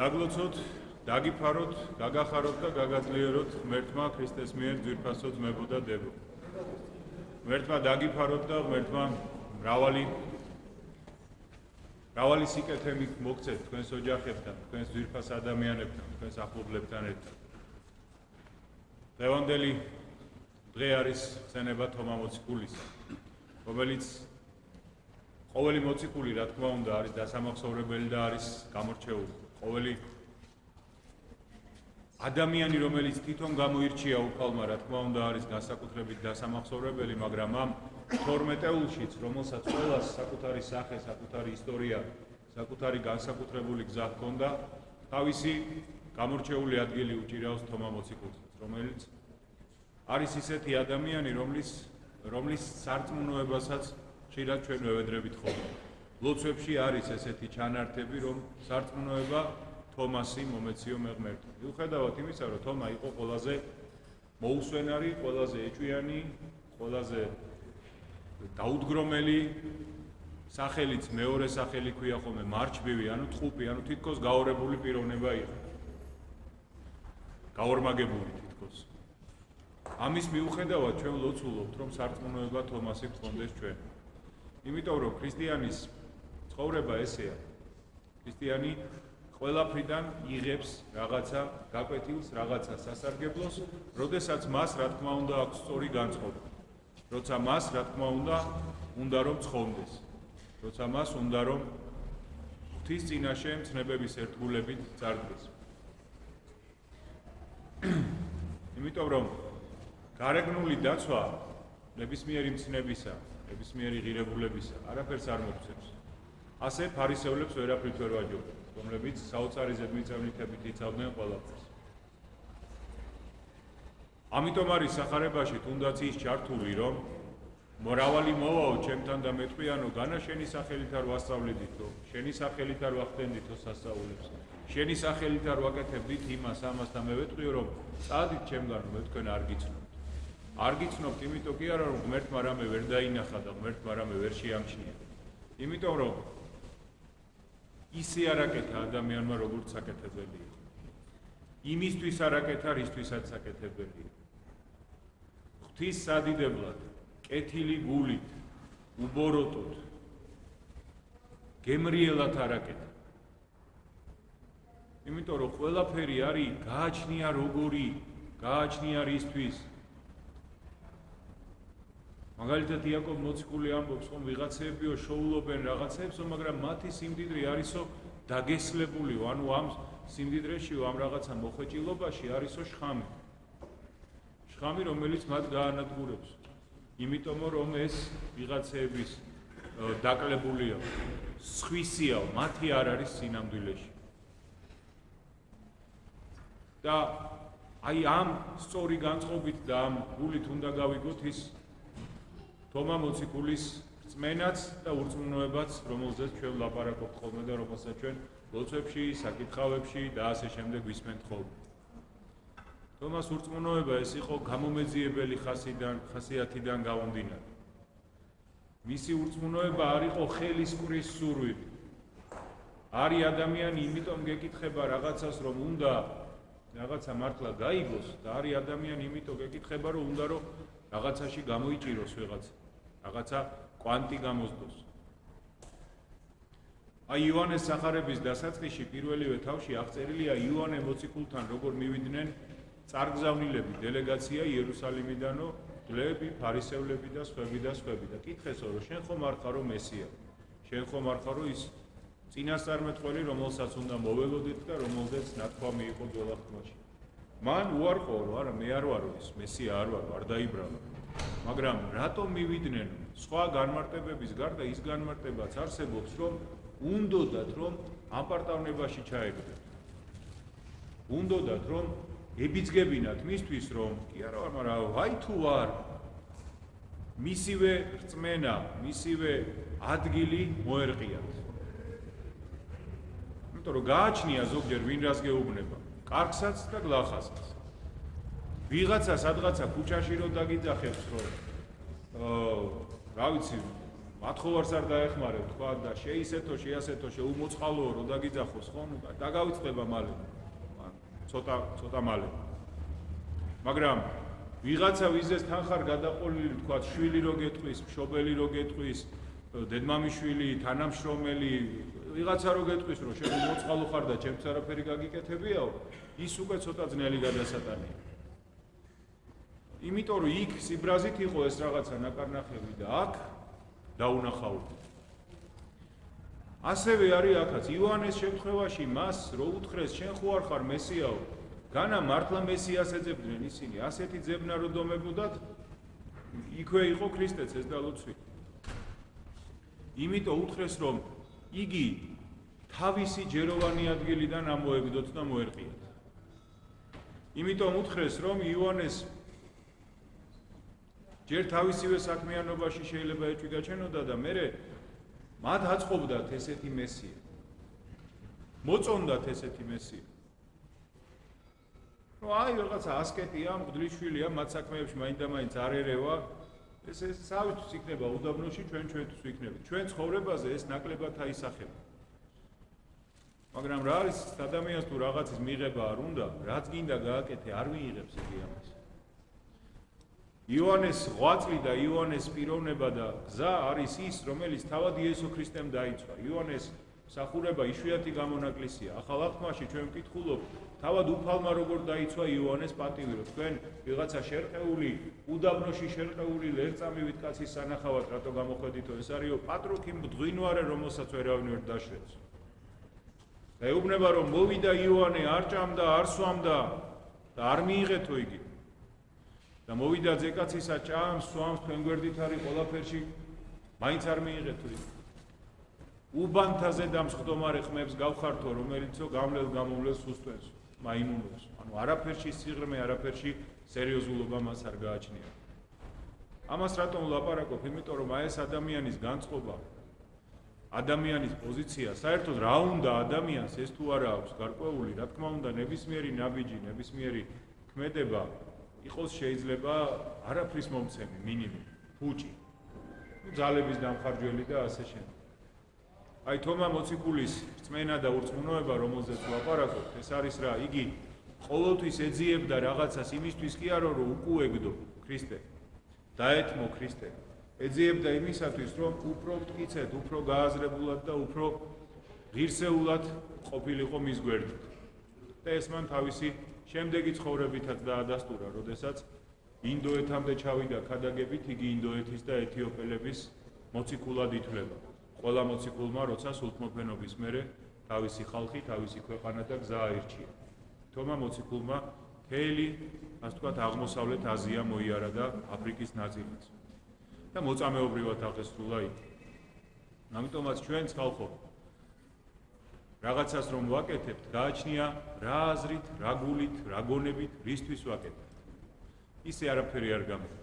დაგლოცოთ, დაგიფაროთ, გაგახაროთ და გაგაძლიეროთ ღმერთმა ქრისტეს მიერ ძვირფასო ძმებო და დებო. ღმერთმა დაგიფაროთ და ღმერთმა მრავალი სიკეთე მოგცეთ თქვენს ოჯახებთან, თქვენს ძვირფას ადამიანებთან, თქვენს ახლობლებთან ერთად. დღევანდელი დღე არის ხსენება თომა მოციქულისა, რომელიც ყოველი მოციქული, რა თქმა უნდა, არის დასამახსოვრებელი და არის გამორჩეული. ყოველი ადამიანი, რომელიც თვითონ გამოირჩია უფალმა, რა თქმა უნდა, არის განსაკუთრებით დასამახსოვრებელი, მაგრამ ამ 12-ულშიც, რომელსაც ყველას საკუთარი სახე, საკუთარი ისტორია, საკუთარი განსაკუთრებული გზა ჰქონდა, თავისი გამორჩეული ადგილი უჭირავს თომა მოციქულსაც, რომელიც არის ისეთი ადამიანი, რომლის სარწმუნოებასაც ხშირად ჩვენ ვევედრებით ხოლმე. ლოცვებში არის ესეთი ჩანართები, რომ სარწმუნოება თომასი მომეციო მე ღმერთო. მიუხედავად იმისა, რომ თომა იყო ყველაზე მოუსვენარი, ყველაზე ეჭვიანი, ყველაზე დაუდგრომელი, სახელიც მეორე სახელი ქვია ხოლმე მარჩბივი, ანუ ტყუპი, ანუ თითქოს გაორებული პიროვნება იყო. გაორმაგებული თითქოს. ამის მიუხედავად ჩვენ ლოცულობთ, რომ სარწმუნოება თომასი გქონდეს ჩვენ. იმიტომ რომ ქრისტიანის ცხოვრება ესეა. ქრისტიანი ყველაფრიდან იღებს რაღაცა გაკვეთილს, რაღაცა სასარგებლოს, როდესაც მას რა თქმა უნდა აქვს სწორი განწყობა. როცა მას რა თქმა უნდა რომ ცხოვრდეს. როცა მას უნდა რომ ღვთის წინაშე მცნებების ერთგულებით წარდგეს. იმიტომ რომ გარეგნული დაცვა ნებისმიერი მცნებისა, ნებისმიერი ღირებულებისა არაფერს არ მოგცემს. ასე ფარისევლებს ვერაფრით ვერ ვაჯობენ, რომლებიც საოცარი ზედმიწევნითებით იცავდნენ ყველაფერს. ამიტომ არის სახარებაში თუნდაც ის ჩართული, რომ მრავალი მოვაო ჩემთან და მეტყვიანო, განა შენი სახელით არ ვასწავლიდითო, შენი სახელით არ ვახდენდითო სასწაულებს, შენი სახელით არ ვაკეთებდით იმას, ამას და მე ვეტყვიო, რომ წადით ჩემგანო, მე თქვენ არ გიცნობთ. არ გიცნობთ, იმიტომ კი არა, რომ ღმერთმა რამე ვერ დაინახა და ღმერთმა რამე ვერ შეამჩნია. იმიტომ რომ ისე არაკეთა ადამიანმა როგორც საკეთებელი იყო. იმისთვის არაკეთა, რისთვისაც საკეთებელი იყო. ღვთის სადიდებლად, კეთილი გულით, უბოროტოდ, გემრიელად არაკეთა. იმიტომ რომ ყველაფერი არის გააჩნია როგორი, გააჩნია რისთვის. მაგალითად იაკობ მოციქული ამბობს, რომ ვიღაცებიო შოულობენ რაღაცებსო, მაგრამ მათი სიმდიდრე არისო დაგესლებულიო, ანუ ამ სიმდიდრეშიო, ამ რაღაცა მოხვეჭილობაში არისო შხამი. შხამი, რომელიც მათ გაანადგურებს. იმიტომ რომ ეს ვიღაცების დაკლებულია, სხვისია, მათი არ არის სინამდვილეში. და აი ამ სწორი განწყობით და ამ გულით უნდა გავიგოთ ის თომა მოციქულის რწმენაც და ურწმუნოებაც, რომელზეც ჩვენ ვლაპარაკობთ ხოლმე და რომელსაც ჩვენ ლოცვებში, საკითხავებში და ასე შემდეგ ვისმენთ ხოლმე. თომას ურწმუნოება ეს იყო გამომეძიებელი ხასიათიდან გამომდინარე. მისი ურწმუნოება არ იყო ხელისკვრის სურვილი. არის ადამიანი, იმიტომ გეკითხება რაღაცას, რომ უნდა რაღაცა მართლა გაიგოს და არის ადამიანი, იმიტომ გეკითხება, რომ უნდა რომ რაღაცაში გამოიჭიროს რაღაცა კვანტი გამოსდოს. აი იოანეს სახარების დასაწყისში პირველივე თავში აღწერილია იოანე მოციქულთან როგორ მივიდნენ წარგზავნილები დელეგაცია იერუსალიმიდანო, ძვლები, ფარისევლები და სხვები და სხვები და კითხესო რომ შენ ხომ არ ხარო მესია, შენ ხომ არ ხარო ის წინასწარმეტყველი, რომელსაც უნდა მოველოდეთ და რომელზეც ნათქვამი იყო ძველახტმაში. მან უარყო რომ არა მე არ ვარო ის მესია არ ვარო, არ დაიბრალა. მაგრამ რატომ მივიდნენ სხვა განმარტებების გარდა ის განმარტებაც არსებობს, რომ უნდოდათ რომ აპარტავნებაში ჩაეგდეთ. უნდოდათ რომ ებიძგებინათ მისთვის რომ კი არა მაგრამ ვაი თუ არ მისივე რწმენა, მისივე ადგილი მოერყიათ. იმიტომ რომ გააჩნია ზოგჯერ ვინ რას გეუბნება, კარგსაც და გლახასაც. ვიღაცა სადღაცა ქუჩაში რომ დაგიძახებს რომ რა ვიცი მათხოვარს არ დაეხმარებ თქვა და შეისეთო შეასეთო შეუმოწყალოო რო დაგიძახოს ხო ნუ დაგავიწყდება მალე ცოტა მალე მაგრამ ვიღაცა ვიზეს თან ხარ გადაყოლილი თქვა შვილი რო გეტყვის მშობელი რო გეტყვის დედმამიშვილი თანამშრომელი ვიღაცა რო გეტყვის რომ შენ მოწყალო ხარ და ჩემს არაფერი გაგიკეთებიაო ის უკვე ცოტა ძნელი გადასატანია იმიტომ რომ იქ სიბრაზით იყო ეს რაღაცა ნაკარნახები და აქ დაუნახავდი ასევე არის აქაც იოანეს შემთხვევაში მას რო უთხრეს შენ ხო არ ხარ მესიაო განა მართლა მესიას ეძებდნენ ისინი ასეთი ძებნა რო დომებოდათ იქვე იყო ქრისტეც ეს და ლოცვი იმიტომ უთხრეს რომ იგი თავისი ჯეროვანი ადგილიდან ამოეგდოთ და მოერყიათ იმიტომ უთხრეს რომ იოანეს ჯერ თავისივე საქმიანობაში შეიძლება ეჭვი გაჩენოდა და მერე მათ აწყობდათ ესეთი მესია მოწონდათ ესეთი მესია რომ აი რაღაცა ასკეტია მღვდლიშვილია მათ საქმეებში მაინდა-მაინც არ ერევა ეს საერთოდ იქნება უდაბნოში ჩვენთვის ვიქნებით ჩვენ ცხოვრებაზე ეს ნაკლებად აისახება მაგრამ რა არის ადამიანს თუ რაღაცის მიღება არ უნდა რაც გინდა გააკეთე არ მიიღებს იგი ამას იოანეს ღვაწლი და იოანეს პიროვნება და გზა არის ის რომელიც თავად იესო ქრისტემ დაიცვა იოანეს მსახურება იშვიათი გამონაკლისია ახალ აღთქმაში ჩვენ ვკითხულობთ თავად უფალმა როგორ დაიცვა იოანეს პატივი რომ თქვენ ვიღაცა შერყეული უდაბნოში შერყეული ლერწამივით კაცის სანახავად რატო გამოხედითო ეს არისო პატროქი მძღვინვარე რომელსაც ვერავინ ვერ დაშრეც და ეუბნება რომ მოვიდა იოანე არ ჭამდა არ სვამდა და არ მიიღეთო იგი და მოვიდა ძეკაცისა ჭამს სვამს თქვენ გვერდით არის ყველაფერში მაინც არ მიიღეთო იგი უბანთაზე დამსხდომარე ხმებს გავხართო რომელიცო გამლელ გამომლელს უსტვენს მაიმუნებს ანუ არაფერში სიღრმე არაფერში სერიოზულობა მას არ გააჩნია ამას რატომ ვლაპარაკობ იმიტომ რომ აი ეს ადამიანის განწყობა ადამიანის პოზიცია საერთოდ რა უნდა ადამიანს ეს თუ არა აქვს გარკვეული რა თქმა უნდა ნებისმიერი ნაბიჯი ნებისმიერი ქმედება იყოს შეიძლება არაფრის მომცემი მინიმუმ ფუჭი ძალების დამხარჯველი და ასე შემდეგ აი თომა მოციქულის რწმენა და ურწმუნოება რომელზეც ვლაპარაკობთ ეს არის რა იგი ყოველთვის ეძიებდა რაღაცას იმისთვის კი არა რომ უკუეგდო ქრისტე დაეთმო ქრისტე ეძიებდა იმისათვის რომ უფრო მტკიცედ უფრო გააზრებულად და უფრო ღირსეულად ყოფილიყო მის გვერდით და ეს მან თავისი შემდეგი ცხოვრებითაც დაადასტურა როდესაც ინდოეთამდე ჩავიდა ქადაგებით იგი ინდოეთის და ეთიოპელების მოციქულად ითვლება ყველა მოციქულმა როცა სულთმოფენობის მერე თავისი ხალხი, თავისი ქვეყანა და გზა აირჩია. თომა მოციქულმა მთელი, ასე ვთქვათ, აღმოსავლეთ აზია მოიარა და აფრიკის ნაწილიც. და მოწამეობრივად აღესრულა იქ. ამიტომაც ჩვენც ხალხო რაღაცას რომ ვაკეთებთ, გააჩნია რა აზრით, რა გულით, რა გონებით, რისთვის ვაკეთებთ. ისე არაფერი არ გამოდის.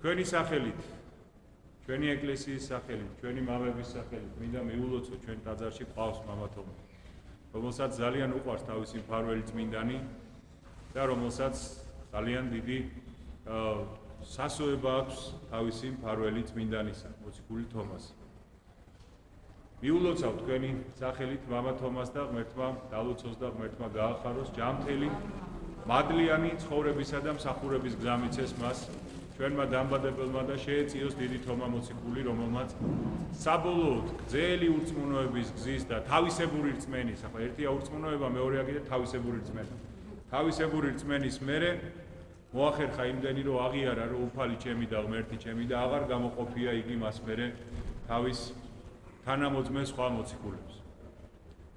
თქვენი სახელით, ჩვენი ეკლესიის სახელით, ჩვენი მამების სახელით, მინდა მიულოცო ჩვენ ტაძარში ყავს მამათომა, რომელსაც ძალიან უყვარს თავისი მფარველი წმინდანი და რომელსაც ძალიან დიდი სასოება აქვს თავისი მფარველი წმინდანისა, მოციქული თომასი. მიულოცავ თქვენი სახელით მამათომას და ღმერთმა დალოცოს და ღმერთმა გაახაროს ჯანმრთელი, მადლიანი ცხოვრებისა და მსახურების გზა მიცეს მას ჩვენმა დამბადებელმა და შეეწიოს დიდი თომა მოციქული, რომელმაც საბოლოოდ გრძელი ურწმუნოების გზის და თავისებური რწმენის, ახლა ერთია ურწმუნოება, მეორეა კიდე თავისებური რწმენა. თავისებური რწმენის მერე მოახერხა იმდენი, რომ აღიარა, რომ უფალი ჩემი და ღმერთი ჩემი და აღარ გამოყოფია იგი მას მერე თავის თანამოძმე სხვა მოციქულებს.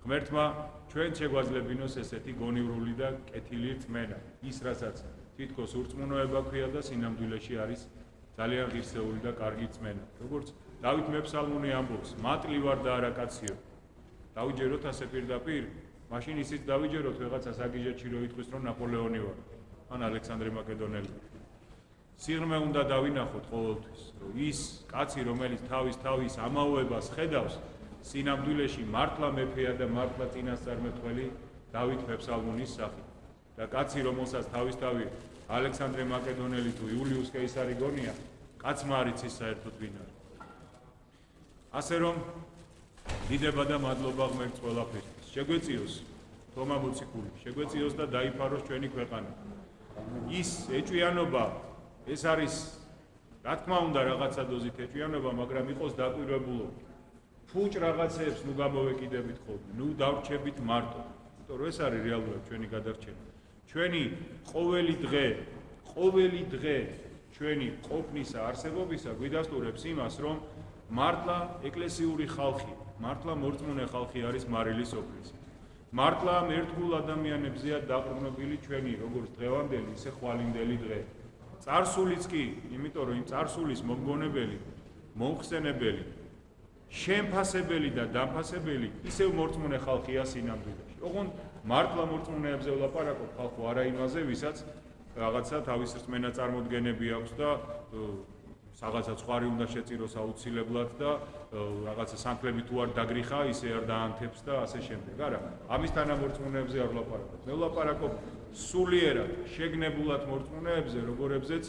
ღმერთმა ჩვენ შეგვაძლებინოს ესეთი გონივრული და კეთილი რწმენა, ის რასაც თითქოს ურწმუნოება ქვია და სინამდვილეში არის ძალიან ღირსეული და კარგი რწმენა. როგორც დავით მეფსალმუნე ამბობს, მატლი ვარ და არა კაციო. დავიჯეროთ ასე პირდაპირ, მაშინ ისიც დავიჯეროთ ვიღაცა საგიჟეთში რო იტყვის, რომ ნაპოლეონი ვარ, ან ალექსანდრე მაკედონელი. სიღრმე უნდა დავინახოთ ყოველთვის, რომ ის კაცი, რომელიც თავის ამაოებას ხედავს, სინამდვილეში მართლა მეფეა და მართლა წინასწარმეტყველი დავით მეფსალმუნის სახით. და კაცი, რომელსაც თავისთავი ალექსანდრე მაკედონელი თუ იულიუს კეისარი გონია, კაცმა არ იცის საერთოდ ვინ არის. ასე რომ დიდება და მადლობა ღმერთს ყველაფერთვის. შეგვეციოს თომა მოციქული, შეგვეციოს და დაიფაროს ჩვენი ქვეყანა. ის ეჭვიანობა, ეს არის რა თქმა უნდა რაღაცა დოზით ეჭვიანობა, მაგრამ იყოს დაკვირვებულობით. ფუჭ რაღაცეებს ნუ გამოვეკიდებით ხოლმე, ნუ დავრჩებით მარტო. იმიტომ რომ ეს არის რეალურად ჩვენი გადარჩენა. ჩვენი ყოველი დღე ჩვენი ყოფნისა, არსებობისა გვიდასტურებს იმას, რომ მართლა ეკლესიური ხალხი, მართლა მორწმუნე ხალხი არის მარილი სოფლისა. მართლა ამ ერთგულ ადამიანებზეა დაყრდნობილი ჩვენი როგორც დღევანდელი, ისე ხვალინდელი დღე. წარსულიც კი, იმიტომ რომ იმ წარსულის მომგონებელი, მომხსენებელი, შემფასებელი და დამფასებელი ისევ მორწმუნე ხალხია სინამდვილეში. ოღონდ მართლა მორწმუნეებზე ვლაპარაკობ, ხალხო, არა იმაზე, ვისაც რაღაცა თავის რწმენა წარმოდგენები აქვს და რაღაცა ხვარი უნდა შეწიროს აუცილებლად და რაღაცა სანქლები თუ არ დაგრიხა, ისე არ დაანთებს და ასე შემდეგ. არა, ამის თანამორწმუნეებზე არ ვლაპარაკობ. მე ვლაპარაკობ სულიერად შეგნებულად მორწმუნეებზე, როგორებზეც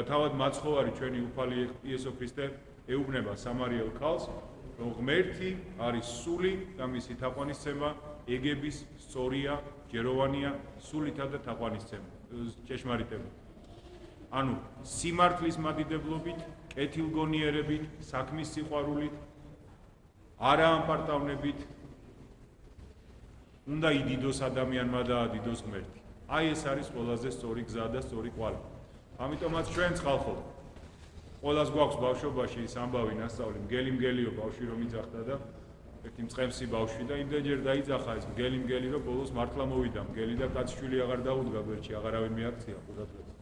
თავად მაცხოვარი ჩვენი უფალი იესო ქრისტე ეუბნება სამარიელ ქალს, რომ ღმერთი არის სული და მისი თაყვანისცემა ეგების სწორია, ჯეროვანია, სულითა და თაყვანისცემა, ჭეშმარიტება. ანუ სიმართლის მადიდებლობით, კეთილგონიერებით, საქმის სიყვარულით, არა ამპარტავნებით, უნდა იდიდოს ადამიანმა და ადიდოს ღმერთი. აი ეს არის ყველაზე სწორი გზა და სწორი კვალი. ამიტომაც ჩვენც ხალხო, ყველას გვაქვს ბავშვობაში ის ამბავი ნასწავლი, მგელი ბავშვი რომ იძახდა და ერთი მწყემსი ბავშვი და იმდენჯერ დაიძახა ეს მგელი რომ ბოლოს მართლა მოვიდა მგელი და კაცშვილი აღარ დაუდგა გვერდში, აღარავინ მიაქცია ყურადღებას.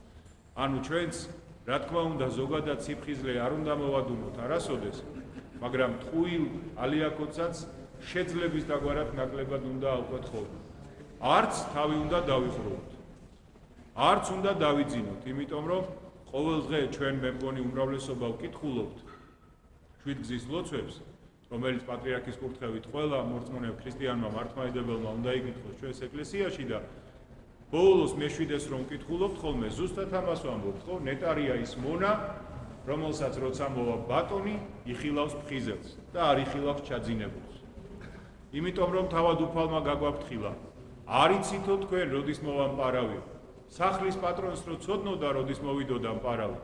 ანუ ჩვენც რა თქმა უნდა ზოგადად სიფხიზლე არ უნდა მოვადუნოთ არასოდეს, მაგრამ ტყუილ ალიაკოცაც შეძლების დაგვარად ნაკლებად უნდა ავყვეთ ხოლმე. არც თავი უნდა დავიხროთ. არც უნდა დავიძინოთ, იმიტომ რომ ყოველ დღე ჩვენ მე მგონი უმრავლესობა ვკითხულობთ შვიდგზის ლოცვებს, რომელიც პატრიარქის კურთხევით ყველა მორწმუნე ქრისტიანმა მართლმადიდებელმა უნდა იკითხოს ჩვენს ეკლესიაში და ბოლოს მეშვიდეს რომ ვკითხულობთ ხოლმე, ზუსტად ამას ვამბობთ, ხო? ნეტარია ის მონა, რომელსაც როცა მოვა ბატონი, იხილავს ფხიზელს და არ იხილავს ჩაძინებულს. იმიტომ რომ თავად უფალმა გაგვაფრთხილა. არ იცითო თქვენ როდის მოვა მპარავი. სახლის პატრონს რო ცოდნოდა როდის მოვიდოდა მპარავი.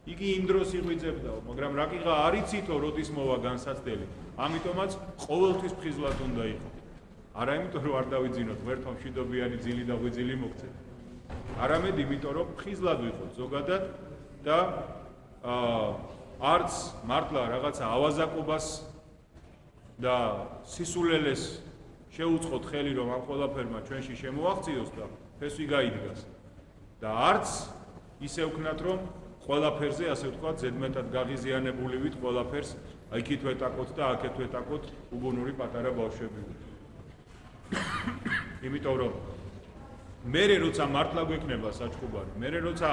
იგი იმ დროს იღვიძებდაო, მაგრამ რაკიღა არ იცითო როდის მოვა განსაცდელი. ამიტომაც ყოველთვის ფხიზლად უნდა იყო. არა იმიტომ რომ არ დავიძინოთ, ღმერთმა მშვიდობიანი ძილი და ღვიძლი მოგცეთ. არამედ იმიტომ რომ ფხიზლად ვიყოთ ზოგადად და არც მართლა რაღაცა ავაზაკობას და სისულელეს შეუწყოთ ხელი რომ ამ ყველაფერმა ჩვენში შემოაღწიოს და ფესვი გაიდგას. და არც ისე ვქნათ რომ ყველაფერზე ასე ვთქვათ ზედმეტად გაღიზიანებული ვით ყველაფერს იქით ვეტაკოთ და აქეთ ვეტაკოთ უგუნური პატარა ბავშვები. იმიტომ რომ მე როცა მართლა გვექნება საჩხუბარი, მე როცა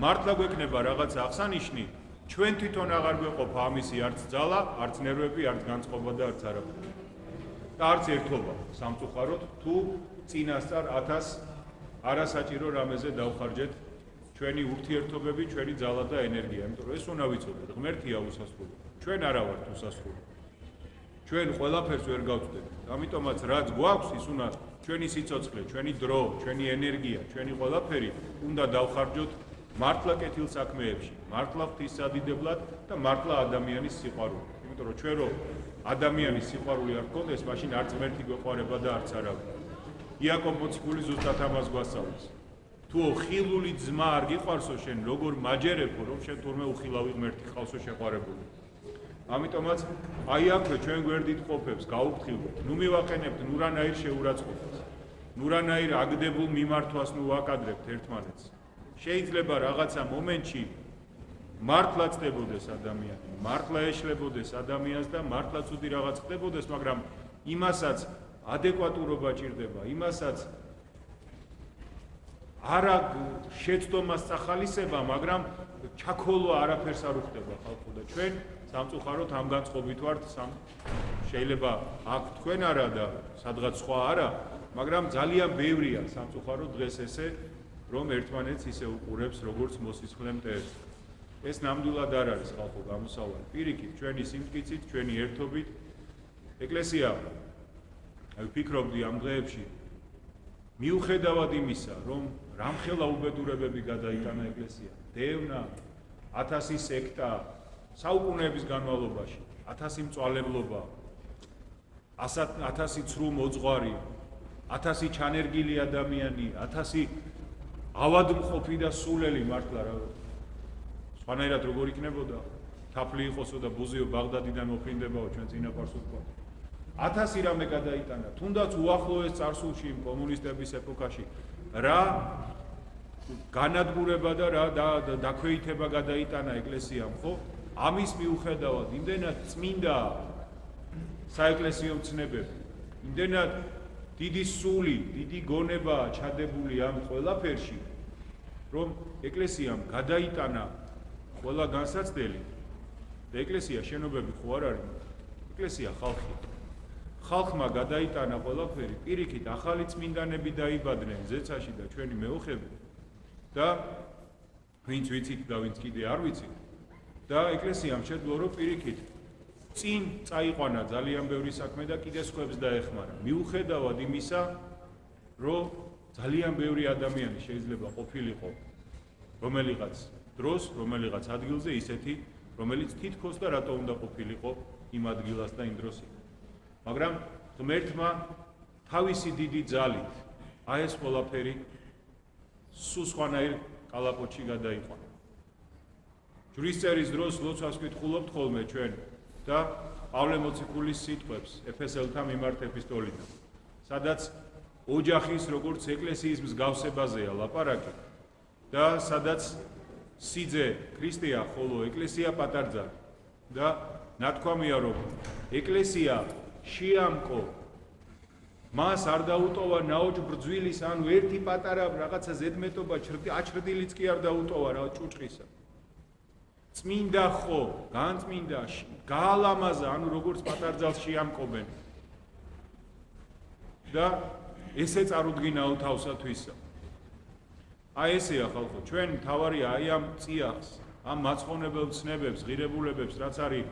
მართლა გვექნება რაღაცა აღსანიშნი, ჩვენ თვითონ აღარ გვეყოფა ამისი არც ძალა, არც ნერვები, არც განწყობა და არც არაფერი. და არც ერთობა სამწუხაროდ თუ წინასწარ 1000 არასაჭირო რამეზე დავხარჯეთ ჩვენი ურთიერთობები, ჩვენი ძალა და ენერგია, იმიტომ რომ ეს უნდა ვიცოდეთ, ღმერთია უსასრულო. ჩვენ არა ვართ უსასრულო. ჩვენ ყველაფერს ვერ გავწვდებით. ამიტომაც რაც გვაქვს, ის უნდა ჩვენი სიცოცხლე, ჩვენი დრო, ჩვენი ენერგია, ჩვენი ყველაფერი უნდა დავხარჯოთ მართლა კეთილ საქმეებში, მართლა ღვთისადიდებლად და მართლა ადამიანის სიყვარულით. იმიტომ რომ ჩვენ რო ადამიანის სიყვარული არ გქონდეს, მაშინ არც ღმერთი გვეყვარება და არც არავინ. იაკობ მოციქული ზუსტად ამას გვასწავლის. თუ ხილული ძმა არ გიყვარსო შენ, როგორ მაჯერებო, რომ შენ თურმე უხილავი ღმერთი ხალსო შეყვარებული. ამიტომაც აი აქვე ჩვენ გვერდით ყოფებს გაუფრთხილდეთ. ნუ მივაყენებთ ნურანაირ შეურაცხყოფას. ნურანაირ აგდებულ მიმართვას ნუ ვაკადრებთ ერთმანეთს. შეიძლება რაღაცა მომენტში მართლა წდებოდეს ადამიანი, მართლა ეშლებოდეს ადამიანს და მართლა ცუდი რაღაც ხდებოდეს, მაგრამ იმასაც ადეკვატურობა ჭირდება, იმასაც არა შეცდომას წახალისება, მაგრამ ჩაქოლვა არაფერს არ უხდება ხალხო და ჩვენ სამწუხაროდ ამ განწყობით ვართ, შეიძლება აქ თქვენ არა და სადღაც სხვა არა, მაგრამ ძალიან ბევრია სამწუხაროდ დღეს ესე, რომ ერთმანეთს ისე უყურებს, როგორც მოსისხლე მტევს. ეს ნამდვილად არ არის ხალხო გამოსავალი. პირიქით, ჩვენი სიმტკიცით, ჩვენი ერთობით ეკლესია ვფიქრობდი ამ დღეებში მიუხედავად იმისა, რომ რამხელა უბედურებები გადაიტანა ეკლესია, დევნა, 1000 სექტა, საუკუნეების განმავლობაში, 1000 მწვალებლობა, 1000 ცრუ მოძღვარი, 1000 ჩანერგილი ადამიანი, 1000 ავადმყოფი და სულელი მართლა რა. სხვანაირად როგორ იქნებოდა? თაფლი იყოსო და ბუზიო ბაღდადიდან მოფრინდებაო ჩვენ წინაპარს ვთქვა. 1000 რამე გადაიტანა, თუნდაც უახლოეს წარსულში იმ კომუნისტების ეპოქაში რა განადგურება და რა დაქვეითება გადაიტანა ეკლესიამ, ხო? ამის მიუხედავად იმდენად წმინდა საეკლესიო მცნებები, იმდენად დიდი სული, დიდი გონება ჩადებული ამ ყველაფერში, რომ ეკლესიამ გადაიტანა ყველა განსაცდელი და ეკლესია შენობები ხო არ არის, ეკლესია ხალხი. ხალხმა გადაიტანა ყველაფერი, პირიქით ახალი წმინდანები დაიბადნენ ზეცაში და ჩვენი მეუღლები და ვინც ვიცით და ვინც კიდე არ ვიცით და ეკლესიამ შეძლო რომ პირიქით წინ წაიყვანა ძალიან ბევრი საქმე და კიდე სხვებს დაეხმარა. მიუხედავად იმისა, რომ ძალიან ბევრი ადამიანი შეიძლება ყოფილიყო რომელიღაც დროს, რომელიღაც ადგილზე ისეთი, რომელიც თითქოს და რატო უნდა ყოფილიყო იმ ადგილას და იმ დროს. მაგრამ ღმერთმა თავისი დიდი ძალით აი ეს ყველაფერი სულ სხვანაირ კალაპოტში გადაიყვანა. ჯვრისწერის დროს ლოცვას ვკითხულობთ ხოლმე ჩვენ და პავლე მოციქულის სიტყვებს ეფესელთა მიმართ ეპისტოლიდან, სადაც ოჯახის როგორც ეკლესიის მსგავსებაზეა ლაპარაკი და სადაც სიძე ქრისტეა, ხოლო ეკლესია პატარძალი და ნათქვამია რომ ეკლესია შეამკო მას არ დაუტოვა ნაოჭ ბრძვილის, ანუ ერთი პატარა რაღაცა ზედმეტობა აჩრდილიც კი არ დაუტოვა რა ჭუჭყისა. წმინდა ხო, განწმინდა, გაალამაზა, ანუ როგორც პატარძალს შეამკობენ. და ესე წარუდგინაო თავსათვისა. აი ესეა ხალხო, ჩვენ მთავარია აი ამ წიაღს, ამ მაცხოვნებელ ცნებებს, ღირებულებებს, რაც არის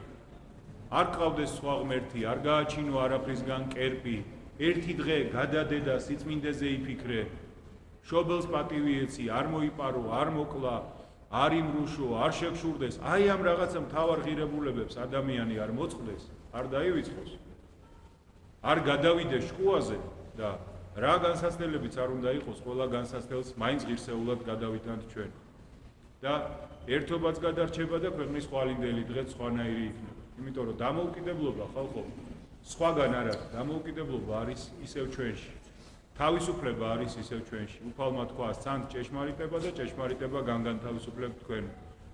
არ ყავდეს სხვა ღმერთი, არ გააჩინო არაფრისგან კერპი, ერთი დღე გადადე და სიწმინდეზე იფიქრე, შობელს პატივი ეცი, არ მოიპარო, არ მოკლა, არ იმრუშო, არ შეგშურდეს, აი ამ რაღაცა მთავარ ღირებულებებს ადამიანი არ მოწყდეს, არ დაივიწყოს, არ გადავიდეს შუაზე და რა განსაცდელებიც არ უნდა იყოს, ყველა განსაცდელს მაინც ღირსეულად გადავითანთ ჩვენ. და ერთობაც გადარჩება და ქვეყნის ხვალინდელი დღეც სხვანაირი იქნება. იმიტომ რომ დამოუკიდებლობა ხალხო სხვაგან არ არის, დამოუკიდებლობა არის ისევ ჩვენში. თავისუფლება არის ისევ ჩვენში. უფალმა თქვა, სცანთ ჭეშმარიტება და ჭეშმარიტება განთავისუფლებთ თქვენ.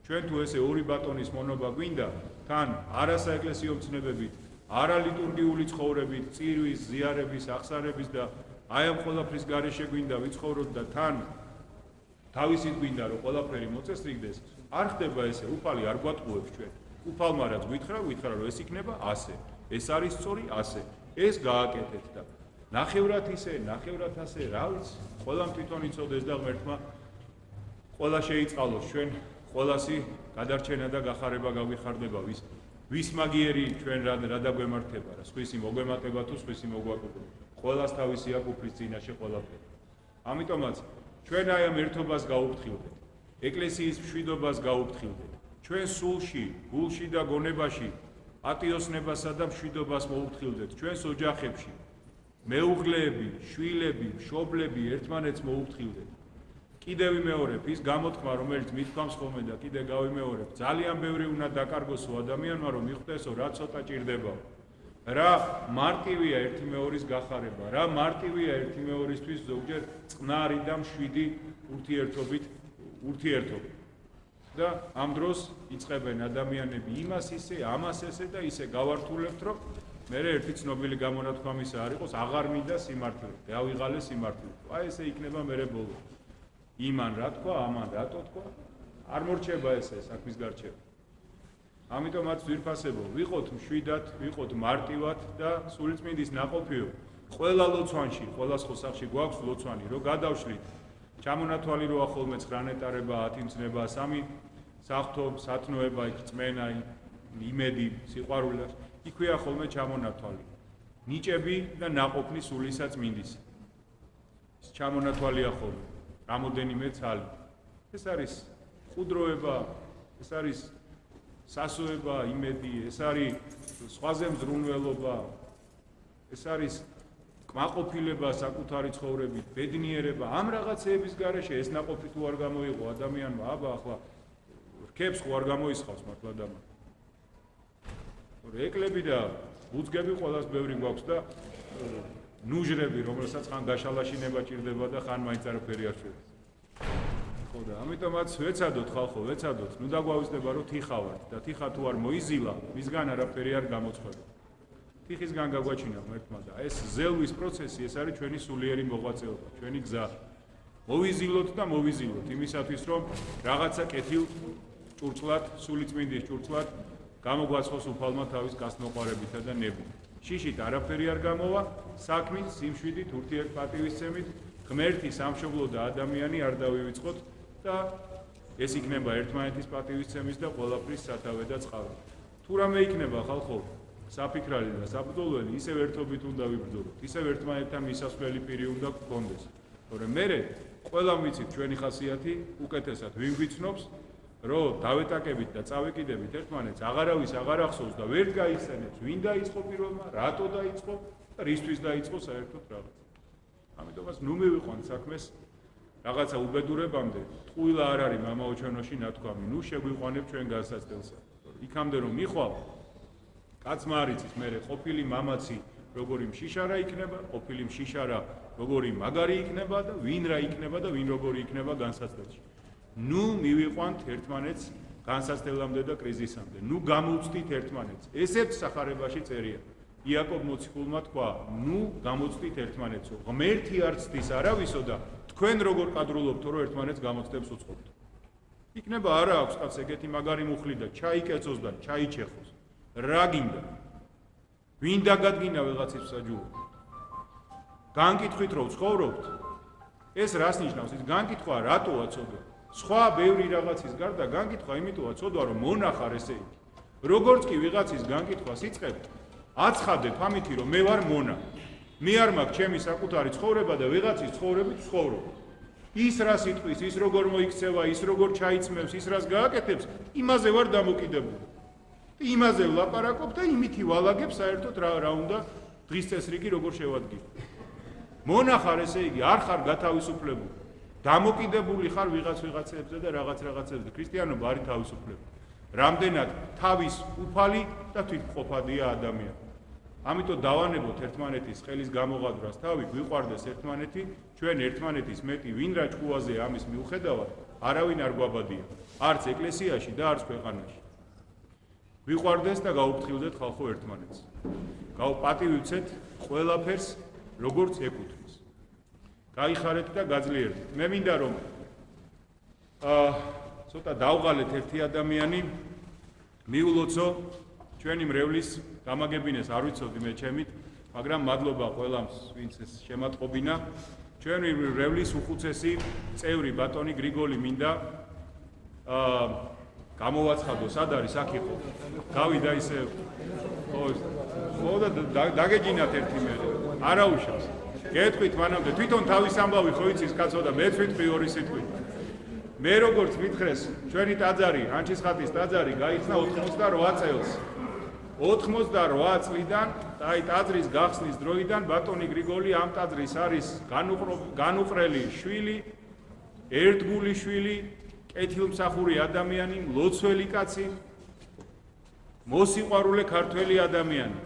ჩვენ თუ ესე ორი ბატონის მონობა გვინდა, თან არასაეკლესიო მცნებებით, არალიტურგიული ცხოვრებით, წირვის, ზიარების, აღსარების და აი ამ ყველაფრის გარეშე გვინდა ვიცხოვროთ და თან თავისით გვინდა რომ ყველაფერი მოწესრიგდეს, არ ხდება ესე, უფალი არ გვატყუებს ჩვენ. უფალმა რაც გვითხრა რომ ეს იქნება ასე. ეს არის სწორი ასე. ეს გააკეთეთ და ნახევრად ისე, ნახევრად ასე, რა ვიცი, ყველამ თვითონ იცოდეს და ღმერთმა ყველა შეიწყალოს ჩვენ ყველასი გადარჩენა და გახარება გავიხარდება ვის მაგიერი ჩვენ რა დაგვემართება რა, სხვისი მოგვემატება თუ სხვისი მოგვაკუპება. ყველას თავისი აქვს უფლის წინაშე ყველაფერი. ამიტომაც ჩვენ აი ამ ერთობას გაუფრთხილდეთ. ეკლესიის მშვიდობას გაუფრთხილდეთ. ჩვენ სულში, გულში და გონებაში პატიოსნებასა და მშვიდობას მოუფრთხილდეთ. ჩვენს ოჯახებში მეუღლეები, შვილები, მშობლები ერთმანეთს მოუფრთხილდეთ. კიდევ ვიმეორებ ის გამოთქმა, რომელიც მithქვამს ხოლმე და კიდე გავიმეორებ, ძალიან ბევრი უნდა დაკარგოსო ადამიანმა, რომ მიხვდესო რა ცოტა ჭირდებაო. რა მარტივია ერთი მეორის გახარება, რა მარტივია ერთი მეორისთვის ზოგჯერ წყნარი და მშვიდი ურთიერთობით. და ამ დროს იწყებენ ადამიანები იმას ისე, ამას ესე და ისე გავართულებთ, რომ მე ერთი ცნობილი გამონათქვამისა არ იყოს, აღარ მინდა სიმართლე, დავიღალე სიმართლე. აი ესე იქნება მე ბოლო. იმან რა თქვა, ამან რატო თქვა, არ მორჩება ესე საქმის გარჩევა. ამიტომაც ვირფასებო, ვიყოთ მშვიდად, ვიყოთ მარტივად და სულიწმინდის ნაყოფიო, ყველა ლოცვანში, ყველა ხოსახში გვაქვს ლოცვანი, რომ გადავშლით. ჩამონათვალი როა ხოლმე 9 ნეტარება, 10 მძნება, 3 საფრთხო, სათნოება, რწმენა, იმედი, სიყვარული. იქვეა ხოლმე ჩამონათვალი. ნიჭები და ნაყოფნი სულისა წმინდისა. ეს ჩამონათვალია ხოლმე. რამოდენიმე ცალი. ეს არის ხუდროება, ეს არის სასოება, იმედი, ეს არის სხვაზე მზრუნველობა, ეს არის კმაყოფილება საკუთარი ცხოვრებით, ბედნიერება, ამ რაღაცეების გარეშე ეს ნაყოფი თუ არ გამოიღო ადამიანმა, აბა ახლა რქებს ხო არ გამოისხავს მართლა ადამიანი. ეკლები და ბუძგები ყველას ბევრი გვაქვს და ნუჟრები, რომელსაც ხან გაშალაშინება ჭირდება და ხან მაინც არაფერი არ ჭირდება. ხო და ამიტომაც ვეცადოთ ხალხო, ვეცადოთ, ნუ დაგვავიზნება რომ თიხა ვართ და თიხა თუ არ მოიზილა, მისგან არაფერი არ გამოცხადა. თიხისგან გაგვაჩინა ღმერთმა და ეს ზელვის პროცესი, ეს არის ჩვენი სულიერი მოღვაწეობა, ჩვენი გზა. მოვიზილოთ და მოვიზილოთ იმისათვის რომ რაღაცა კეთილ ჭურჭლად, სულიწმინდის ჭურჭლად გამოგვაცხოს უფალმა თავის გასწმოყარებითა და ნებით. შიშით არაფერი არ გამოვა, საქმით, სიმშვიდით, ურთიერთპატივისცემით, ღმერთი, სამშობლო და ადამიანი არ დავივიწყოთ და ეს იქნება ერთმანეთის პატივისცემის და ყველაფრის სათავე და წყარო. თუ რამე იქნება ხალხო, საფიქრალი და საბრძოლველი, ისევ ერთობით უნდა ვიბრძოლოთ, ისევ ერთმანეთთან მისასვლელი პირი უნდა გქონდეს. თორემ მერე ყველამ ვიცით ჩვენი ხასიათი უკეთესად ვინგვიცნობს, რომ დავეტაკებით და წავეკიდებით ერთმანეთს აღარავის აღარ ახსოვს და ვერ გაიხსენებს, ვინ დაიწყო პირველმა, რატო დაიწყო და რისთვის დაიწყო საერთოდ რაღაც. ამიტომაც ნუ მივიყვანთ საქმეს რაღაცა უბედურებამდე, ტყუილა არ არის მამაო ჩვენოში ნათქვამი, ნუ შეგვიყვანებ ჩვენ განსაცდელსა. იქამდე რომ მიხვალ, კაცმა არ იცის მერე ყოფილი მამაცი როგორი მშიშარა იქნება, ყოფილი მშიშარა როგორი მაგარი იქნება და ვინ რა იქნება და ვინ როგორი იქნება განსაცდელში. ნუ მივიყვანთ ერთმანეთს განსაცდელამდე და კრიზისამდე. ნუ გამოვწდით ერთმანეთს. ესეც სახარებაში წერია. იაკობ მოციქულმა თქვა, ნუ გამოვწდით ერთმანეთსო. ღმერთი არ ცდის არავისო და თქვენ როგორ ყადრულობთო, რომ ერთმანეთს გამოცდებს უწყობთ. იქნება არა აქვს კაც ეგეთი მაგარი მუხლი და ჩაიკეცოს და ჩაიჩეხოს. რა გინდა? ვინ დაგადგინა ვიღაცის საჯულო? განკითხვით რომ ცხოვრობთ, ეს რას ნიშნავს? ის განკითხვა რატოა ცოდვა? სხვა ბევრი რაღაცის გარდა განკითხვა იმიტოა ცოდვა რომ მონახარ ესე იგი. როგორც კი ვიღაცის განკითხვას იწყებ, აცხადებ ამითი რომ მე ვარ მონა. მე არ მაქვს ჩემი საკუთარი ცხოვრება და ვიღაცის ცხოვრებით ვცხოვრობ. ის რას იტყვის, ის როგორ მოიქცევა, ის როგორ ჩაიცმევს, ის რას გააკეთებს, იმაზე ვარ დამოკიდებული. იმაზე ვლაპარაკობ და იმითი ვალაგებ საერთოდ რა უნდა დღის წესრიგი როგორ შევადგინო. მონახარ ესე იგი, არ ხარ გათავისუფლებული. დამოკიდებული ხარ ვიღაცებზე და რაღაცებზე. ქრისტიანობა არის თავისუფლება. რამდენად თავის უფალი და თვითმყოფადია ადამიანი. ამიტომ დავანებოთ ერთმანეთის ხელის გამოღადვრას თავი, გვიყვარდეს ერთმანეთი, ჩვენ ერთმანეთის მეტი ვინ რა ჭკუაზე ამის მიუხედავად არავინ არ გვაბადია. არც ეკლესიაში და არც ქვეყანაში. ვიყვარდეს და გაუფრთხილდეთ ხალხო ერთმანეთს. გავპატივიცეთ ყველაფერს როგორც ეკუთვნის. გაიხარეთ და გაძლიერდეთ. მე მინდა რომ ცოტა დავღალეთ ერთი ადამიანი, მიულოცო ჩვენი მრევლის გამაგებინეს, არ ვიცოდი მე ჩემით, მაგრამ მადლობა ყველამ, ვინც ეს შემატყობინა. ჩვენი მრევლის უხუცესი წევრი ბატონი გრიგოლი მინდა გამოვაცხადო, სად არის აქ იყო? გავიდა ისე ხო და დაგეჯინათ ერთი მე. არა უშავს. გეტყვით მანამდე, თვითონ თავის ამბავი ხო იცის კაცო და მე ვიტყვი ორი სიტყვით. მე როგორც მითხრეს, ჩვენი ტაძარი, ანჩისხატის ტაძარი გაიხსნა 88 წელს. 88 წლიდან, აი ტაძრის გახსნის დროიდან ბატონი გრიგოლი ამ ტაძრის არის განუყრელი შვილი, ერთგული შვილი, კეთილმსახური ადამიანი, ლოცველი კაცი, მოსიყვარულე ქართველი ადამიანი.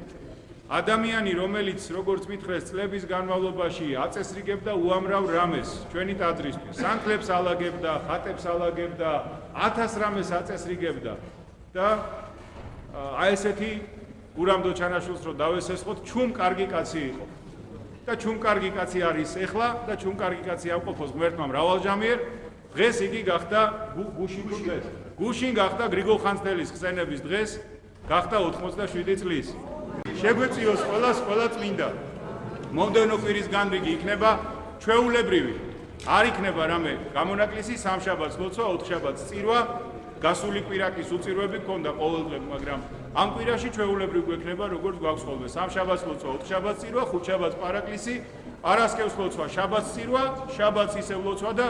ადამიანი, რომელიც როგორც მითხრეს, წლების განმავლობაში აწესრიგებდა უამრავ რამეს ჩვენი ტაძრისთვის. სანთლებს ალაგებდა, ხატებს ალაგებდა, 1000 რამეს აწესრიგებდა და აი ესეთი გურამდო ჩანაშულს რო დავესესხოთ, ჩუმ კარგი კაცი იყო. და ჩუმ კარგი კაცი არის ეხლა და ჩუმ კარგი კაცი ამყოფოს ღმერთმა მრავალჯამიერ. დღეს იგი გახდა გუშინ გახდა გრიგოლ ხანძთელის ხსენების დღეს, გახდა 87 წლის. შეგვეციოს ყველა წმინდა. მომდევნო კვირის განრიგი იქნება ჩვეულებრივი. არ იქნება რამე გამონაკლისი, სამშაბათს ლოცვა, ოთხშაბათს წირვა, გასული კვირაკის უწირვები გქონდა ყოველდღე, მაგრამ ამ კვირაში ჩვეულებრივ გვექნება როგორც გვაქვს ხოლმე. სამშაბათს ლოცვა, ოთხშაბათს წირვა, ხუთშაბათს პარაკლისი, პარასკევს ლოცვა, შაბათს წირვა, შაბათს ისევ ლოცვა და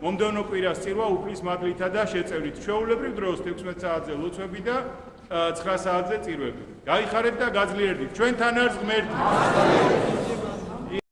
მომდევნო კვირას წირვა უფლის მადლითა და შეწევრით. ჩვეულებრივ დროს 16 საათზე ლოცვები და 9 საათზე წირვები. გაიხარეთ და გაძლიერდით. ჩვენთან არის ღმერთი.